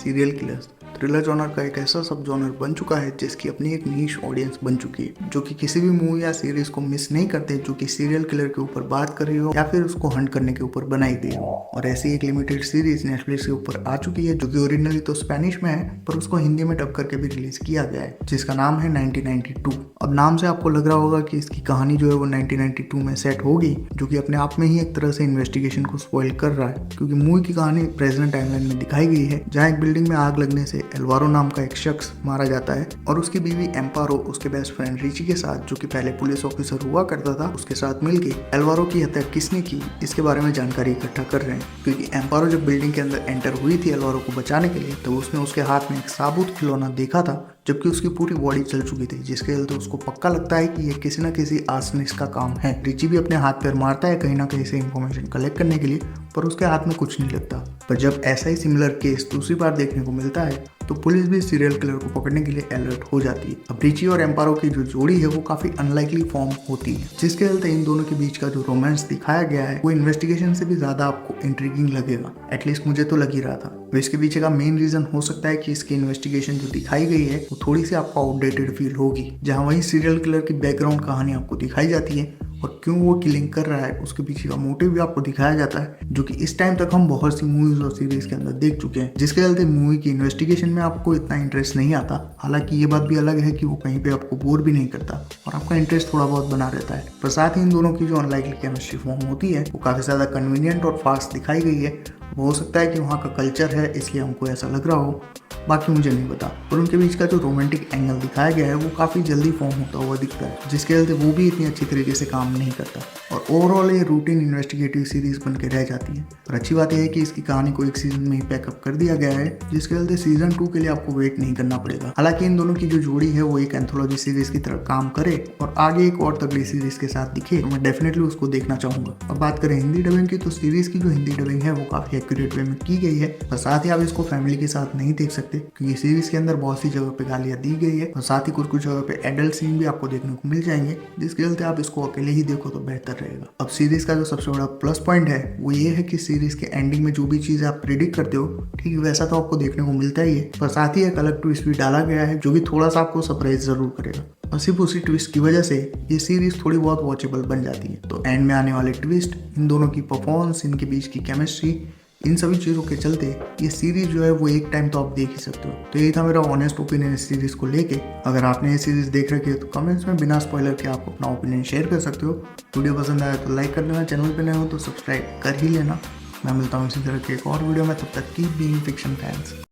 Serial killers thriller genre का एक ऐसा सब जॉनर बन चुका है जिसकी अपनी एक नीश ऑडियंस बन चुकी है, जो कि किसी भी मूवी या सीरीज को मिस नहीं करते जो कि सीरियल किलर के ऊपर बात कर रही हो या फिर उसको हंट करने के ऊपर बनाई गई हो। और ऐसी एक लिमिटेड सीरीज नेटफ्लिक्स के ऊपर आ चुकी है जो कि ओरिजिनली तो स्पेनिश में है पर उसको हिंदी में डब करके भी रिलीज किया गया है, जिसका नाम है 1992। अब नाम से आपको लग रहा होगा कि इसकी कहानी जो है वो 1992 में सेट होगी, जो कि अपने आप में ही एक तरह से इन्वेस्टिगेशन को स्पॉइल कर रहा है, क्योंकि मूवी की कहानी प्रेजेंट टाइमलाइन में दिखाई गई है जहाँ एक बिल्डिंग में आग लगने से एल्वारो नाम का एक शख्स मारा जाता है और उसकी बीवी एम्पारो उसके बेस्ट फ्रेंड रिची के साथ, जो कि पहले पुलिस ऑफिसर हुआ करता था, उसके साथ मिलकर एल्वारो की हत्या किसने की इसके बारे में जानकारी इकट्ठा कर रहे हैं। क्योंकि एम्पारो जब बिल्डिंग के अंदर एंटर हुई थी एल्वारो को बचाने के लिए, तो उसने उसके हाथ में एक साबुत खिलौना देखा था जबकि उसकी पूरी बॉडी जल चुकी थी, जिसके चलते उसको पक्का लगता है कि ये किसी न किसी आर्सनिस्ट का काम है। रिची भी अपने हाथ पैर मारता है कहीं ना कहीं से इंफॉर्मेशन कलेक्ट करने के लिए, पर उसके हाथ में कुछ नहीं लगता। पर जब ऐसा ही सिमिलर केस दूसरी बार देखने को मिलता है तो पुलिस भी सीरियल किलर को पकड़ने के लिए अलर्ट हो जाती है। अब रिची और एम्पारो की जो जोड़ी है वो काफी अनलाइकली फॉर्म होती है, जिसके चलते इन दोनों के बीच का जो रोमांस दिखाया गया है वो इन्वेस्टिगेशन से भी ज्यादा आपको इंट्रिगिंग लगेगा। एटलीस्ट मुझे तो लग ही रहा था। तो इसके पीछे का मेन रीजन हो सकता है कि इसकी इन्वेस्टिगेशन जो दिखाई गई है वो थोड़ी सी आपको आउटडेटेड फील होगी, जहाँ वही सीरियल किलर की बैकग्राउंड कहानी आपको दिखाई जाती है और क्यों वो किलिंग कर रहा है उसके पीछे का मोटिव भी आपको दिखाया जाता है, जो कि इस टाइम तक हम बहुत सी मूवीज और सीरीज के अंदर देख चुके हैं, जिसके चलते मूवी की इन्वेस्टिगेशन में आपको इतना इंटरेस्ट नहीं आता। हालांकि ये बात भी अलग है कि वो कहीं पे आपको बोर भी नहीं करता और आपका इंटरेस्ट थोड़ा बहुत बना रहता है। पर साथ ही इन दोनों की जो अनलाइकली केमिस्ट्री फॉर्म होती है वो काफी ज्यादा कन्वीनियंट और फास्ट दिखाई गई है। हो सकता है कि वहाँ का कल्चर है इसलिए हमको ऐसा लग रहा हो, बाकी मुझे नहीं पता। पर उनके बीच का जो रोमांटिक एंगल दिखाया गया है वो काफ़ी जल्दी फॉर्म होता हुआ दिखता है, जिसके चलते वो भी इतनी अच्छी तरीके से काम नहीं करता और ओवरऑल ये रूटीन इन्वेस्टिगेटिव सीरीज बन के रह जाती है। और अच्छी बात यह है कि इसकी कहानी को एक सीजन में ही पैकअप कर दिया गया है, जिसके चलते सीजन 2 के लिए आपको वेट नहीं करना पड़ेगा। हालांकि इन दोनों की जो जोड़ी है वो एक एंथोलॉजी सीरीज की तरह काम करे और आगे एक और तगड़ी सीरीज के साथ दिखे तो मैं डेफिनेटली उसको देखना चाहूंगा। अब बात करें हिंदी डबिंग की, तो सीरीज की जो हिंदी डबिंग है वो काफी एक्यूरेट वे में की गई है, पर साथ ही आप इसको फैमिली के साथ नहीं देख सकते क्योंकि सीरीज के अंदर बहुत सी जगह पे गालियां दी गई है और साथ ही कुछ जगह पे एडल्ट सीन भी आपको देखने को मिल जाएंगे, जिसके चलते आप इसको अकेले ही देखो तो बेहतर रहेगा। अब सीरीज का जो सबसे बड़ा प्लस पॉइंट है वो ये है कि सीरीज के एंडिंग में जो भी चीज आप प्रिडिक्ट करते हो ठीक वैसा तो आपको देखने को मिलता ही है, पर साथ ही एक अलग ट्विस्ट भी डाला गया है जो कि थोड़ा सा आपको सरप्राइज जरूर करेगा। और सिर्फ उसी ट्विस्ट की वजह से ये सीरीज थोड़ी बहुत वॉचेबल बन जाती है। तो एंड में आने वाले ट्विस्ट, इन दोनों की परफॉर्मेंस, इनके बीच की केमिस्ट्री, इन सभी चीज़ों के चलते ये सीरीज जो है वो एक टाइम तो आप देख ही सकते हो। तो यही था मेरा ऑनेस्ट ओपिनियन इस सीरीज को लेके। अगर आपने ये सीरीज देख रखी है तो कमेंट्स में बिना स्पॉइलर के आप अपना ओपिनियन शेयर कर सकते हो। वीडियो पसंद आया तो लाइक कर देना, चैनल पे नए हो तो सब्सक्राइब कर ही लेना। मैं मिलता हूँ इसी तरह के एक और वीडियो में, तब तक कीप बीइंग फिक्शन फैंस।